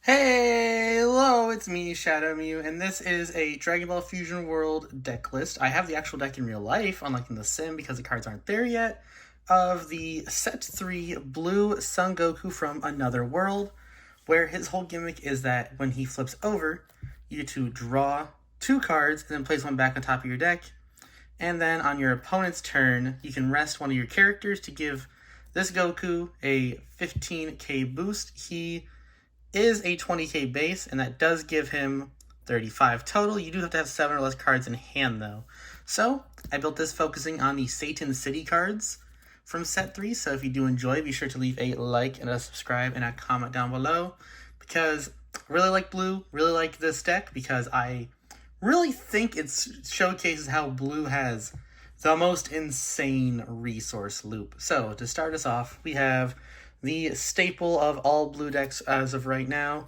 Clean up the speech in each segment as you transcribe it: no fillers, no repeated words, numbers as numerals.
Hey, hello, it's me, Shadow Mew, and this is a Dragon Ball Fusion World deck list. I have the actual deck in real life, unlike in the sim because the cards aren't there yet, of the Set 3 Blue Sun Goku from Another World, where his whole gimmick is that when he flips over, you to draw two cards and then place one back on top of your deck, and then on your opponent's turn, you can rest one of your characters to give this Goku a 15k boost. He is a 20k base, and that does give him 35 total. You do have to have 7 or less cards in hand, though. So, I built this focusing on the Satan City cards from set 3, so if you do enjoy, be sure to leave a like and a subscribe and a comment down below, because I really like Blue, really like this deck, because I really think it showcases how Blue has the most insane resource loop. So, to start us off, we have the staple of all blue decks as of right now,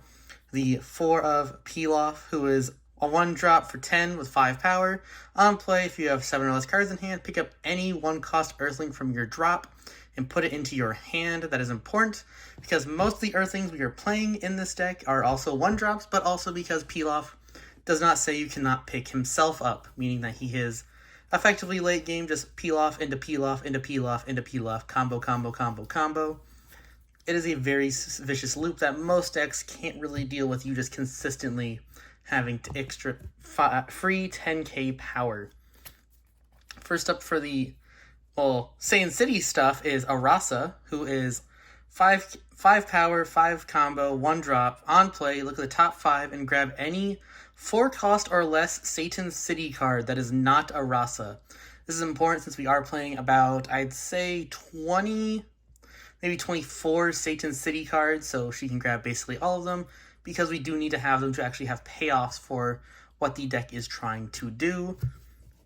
the 4 of Pilaf, who is a 1-drop for 10 with 5 power. On play, if you have 7 or less cards in hand, pick up any 1-cost Earthling from your drop and put it into your hand. That is important because most of the Earthlings we are playing in this deck are also 1-drops, but also because Pilaf does not say you cannot pick himself up, meaning that he is effectively late game, just Pilaf into Pilaf into Pilaf into Pilaf, combo, combo, combo, combo. It is a very vicious loop that most decks can't really deal with, you just consistently having to extra free 10k power. First up for the, Saiyan City stuff is Arasa, who is 5 power, 5 combo, 1 drop. On play, look at the top 5 and grab any 4 cost or less Satan City card that is not Arasa. This is important since we are playing about, I'd say, 20... maybe 24 Satan City cards, so she can grab basically all of them, because we do need to have them to actually have payoffs for what the deck is trying to do,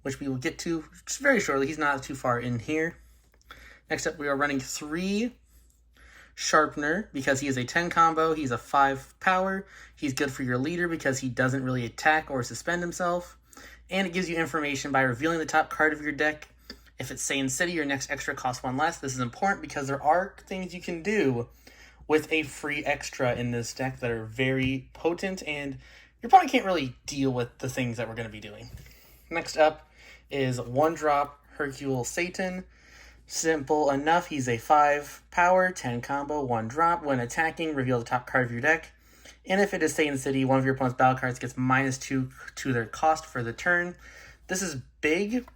which we will get to very shortly. He's not too far in here. Next up, we are running 3 Sharpener, because he is a 10 combo, he's a 5 power, he's good for your leader because he doesn't really attack or suspend himself, and it gives you information by revealing the top card of your deck. If it's Saiyan City, your next extra costs 1 less. This is important because there are things you can do with a free extra in this deck that are very potent, and your opponent can't really deal with the things that we're going to be doing. Next up is 1-drop Hercule Satan. Simple enough. He's a 5 power, 10 combo, 1 drop. When attacking, reveal the top card of your deck. And if it is Saiyan City, one of your opponent's battle cards gets -2 to their cost for the turn. This is big.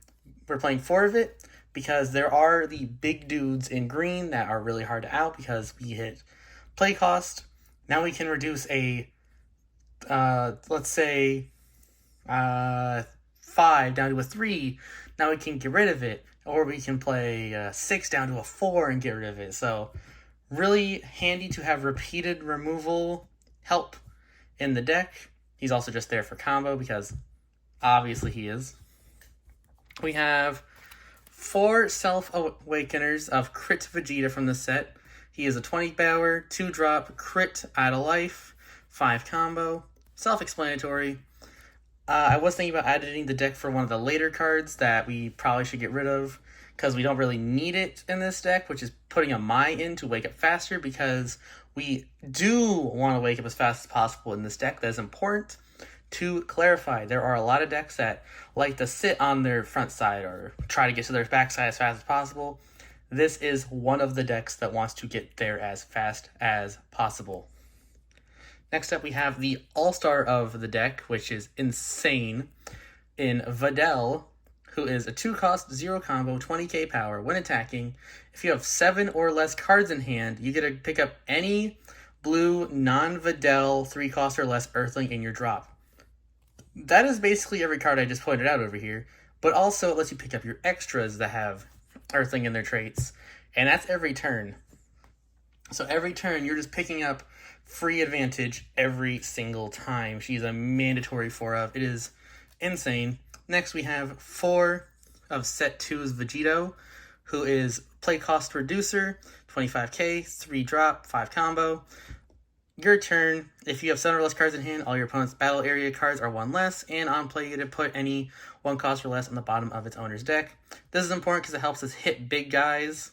We're playing 4 of it because there are the big dudes in green that are really hard to out because we hit play cost. Now we can reduce a, let's say, 5 down to a 3. Now we can get rid of it. Or we can play 6 down to a 4 and get rid of it. So really handy to have repeated removal help in the deck. He's also just there for combo because obviously he is. We have 4 Self-Awakeners of Crit Vegeta from the set. He is a 20 power, 2 drop, crit, add a life, 5 combo. Self-explanatory. I was thinking about editing the deck for one of the later cards that we probably should get rid of because we don't really need it in this deck, which is putting a Mai in to wake up faster, because we do want to wake up as fast as possible in this deck. That is important. To clarify, there are a lot of decks that like to sit on their front side or try to get to their back side as fast as possible. This is one of the decks that wants to get there as fast as possible. Next up, we have the all-star of the deck, which is insane, in Videl, who is a 2-cost, 0 combo, 20k power. When attacking, if you have 7 or less cards in hand, you get to pick up any blue non-Videl 3-cost or less Earthling in your drop. That is basically every card I just pointed out over here, but also it lets you pick up your extras that have Earthling in their traits, and that's every turn. So every turn, you're just picking up free advantage every single time. She's a mandatory 4 of. It is insane. Next, we have 4 of set 2's Vegito, who is play cost reducer, 25k, 3 drop, 5 combo. Your turn, if you have 7 or less cards in hand, all your opponent's battle area cards are 1 less, and on play you get to put any 1 cost or less on the bottom of its owner's deck. This is important because it helps us hit big guys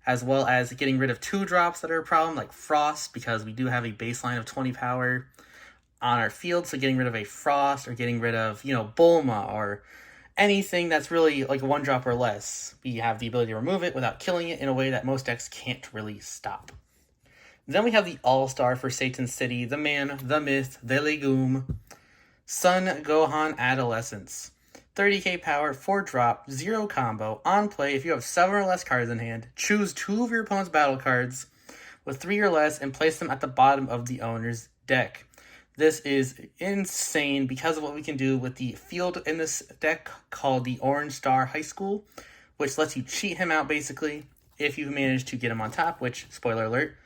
as well as getting rid of 2-drops that are a problem, like Frost, because we do have a baseline of 20 power on our field, so getting rid of a Frost or getting rid of, Bulma or anything that's really like 1-drop or less, we have the ability to remove it without killing it in a way that most decks can't really stop. Then we have the All-Star for Satan's City, the man, the myth, the legume, Son Gohan Adolescence. 30k power, 4-drop, 0 combo. On play, if you have 7 or less cards in hand, choose 2 of your opponent's battle cards with 3 or less and place them at the bottom of the owner's deck. This is insane because of what we can do with the field in this deck called the Orange Star High School, which lets you cheat him out basically if you manage to get him on top, which, spoiler alert,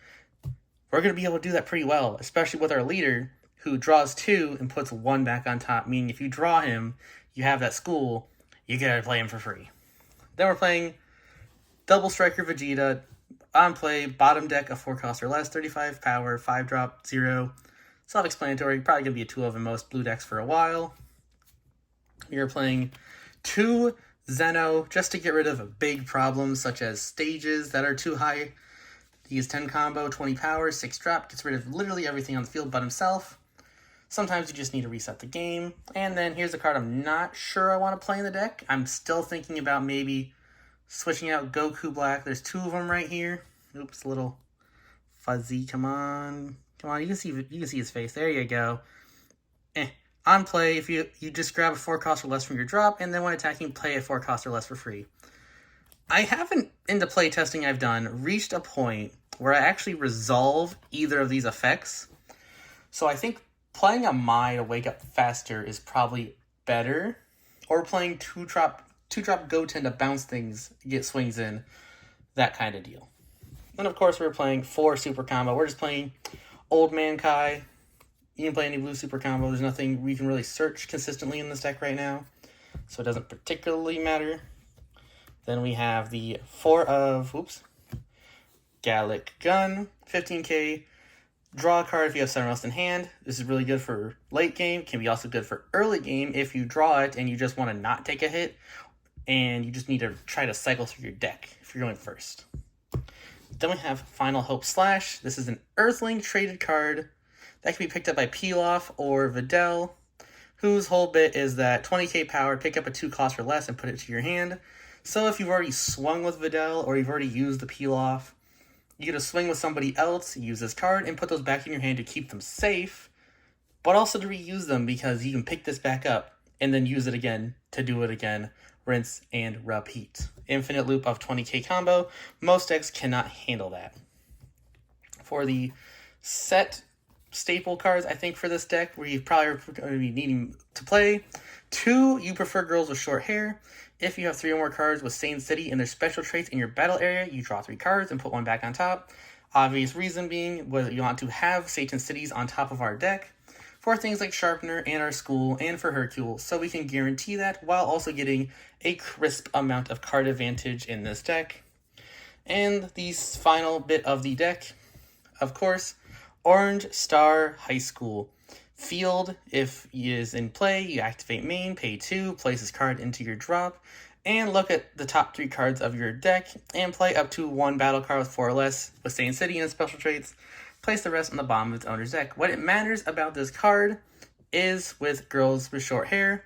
we're going to be able to do that pretty well, especially with our leader, who draws 2 and puts 1 back on top, meaning if you draw him, you have that school, you get to play him for free. Then we're playing Double Striker Vegeta, on play, bottom deck of 4 cost or less, 35 power, 5-drop, 0. Self-explanatory, probably going to be a tool of in most blue decks for a while. We are playing 2 Zeno just to get rid of big problems such as stages that are too high. He is 10 combo, 20 power, 6-drop, gets rid of literally everything on the field but himself. Sometimes you just need to reset the game. And then here's a card I'm not sure I want to play in the deck. I'm still thinking about maybe switching out Goku Black. There's 2 of them right here. Oops, a little fuzzy. Come on. You can see his face. There you go. On play, if you just grab a 4 cost or less from your drop, and then when attacking, play a 4 cost or less for free. I haven't, in the play testing I've done, reached a point where I actually resolve either of these effects. So I think playing a Mai to wake up faster is probably better, or playing 2-drop Goten to bounce things, get swings in, that kind of deal. Then of course we're playing 4 super combo. We're just playing Old Man Kai. You can play any blue super combo. There's nothing we can really search consistently in this deck right now, so it doesn't particularly matter. Then we have the 4 of, Gallic Gun, 15k. Draw a card if you have 7 or less in hand. This is really good for late game. Can be also good for early game if you draw it and you just want to not take a hit and you just need to try to cycle through your deck if you're going first. Then we have Final Hope Slash. This is an Earthling traded card that can be picked up by Pilaf or Videl, whose whole bit is that 20k power, pick up a 2 cost or less and put it to your hand. So if you've already swung with Videl or you've already used the Pilaf, you get to swing with somebody else, use this card, and put those back in your hand to keep them safe, but also to reuse them because you can pick this back up and then use it again to do it again. Rinse and repeat. Infinite loop of 20k combo. Most decks cannot handle that. For the set staple cards, I think, for this deck, where you probably are going to be needing to play 2, you prefer girls with short hair. If you have 3 or more cards with Satan City and their special traits in your battle area, you draw 3 cards and put 1 back on top. Obvious reason being whether you want to have Satan Cities on top of our deck for things like Sharpener and our school and for Hercule, so we can guarantee that while also getting a crisp amount of card advantage in this deck. And the final bit of the deck, of course, Orange Star High School. Field, if he is in play, you activate main, pay 2, place this card into your drop, and look at the top 3 cards of your deck, and play up to 1 battle card with 4 or less with Satan City and special traits. Place the rest on the bottom of its owner's deck. What it matters about this card is with girls with short hair.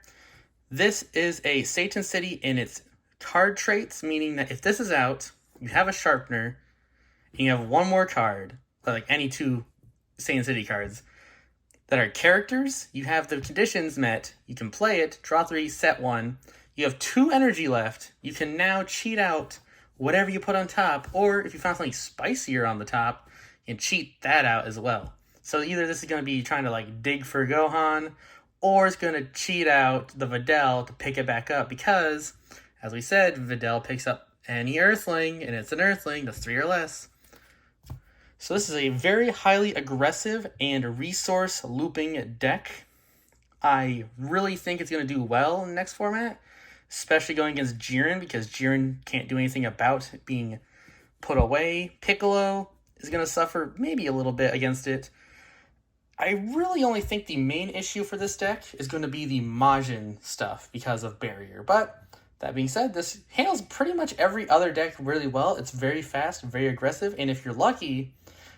This is a Satan City in its card traits, meaning that if this is out, you have a Sharpener, and you have 1 more card, like any 2 Satan City cards, that are characters, you have the conditions met, you can play it, draw 3, set 1, you have 2 energy left, you can now cheat out whatever you put on top, or if you found something spicier on the top, you can cheat that out as well. So either this is going to be trying to dig for Gohan, or it's going to cheat out the Videl to pick it back up, because, as we said, Videl picks up any Earthling, and it's an Earthling that's 3 or less. So this is a very highly aggressive and resource looping deck. I really think it's going to do well in the next format, especially going against Jiren, because Jiren can't do anything about being put away. Piccolo is going to suffer maybe a little bit against it. I really only think the main issue for this deck is going to be the Majin stuff because of Barrier, but That being said, this handles pretty much every other deck really well. It's very fast, very aggressive, and if you're lucky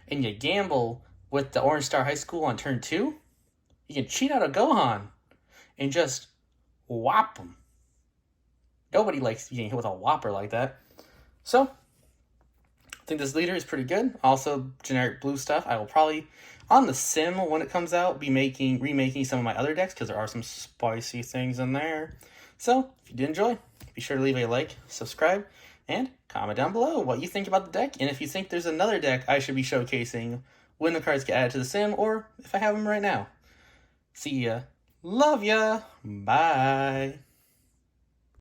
and you gamble with the Orange Star High School on turn 2, you can cheat out a Gohan and just whop them. Nobody likes getting hit with a whopper like that. So, I think this leader is pretty good. Also, generic blue stuff. I will probably, on the sim when it comes out, be remaking some of my other decks because there are some spicy things in there. So, if you did enjoy, be sure to leave a like, subscribe, and comment down below what you think about the deck, and if you think there's another deck I should be showcasing when the cards get added to the sim, or if I have them right now. See ya. Love ya. Bye.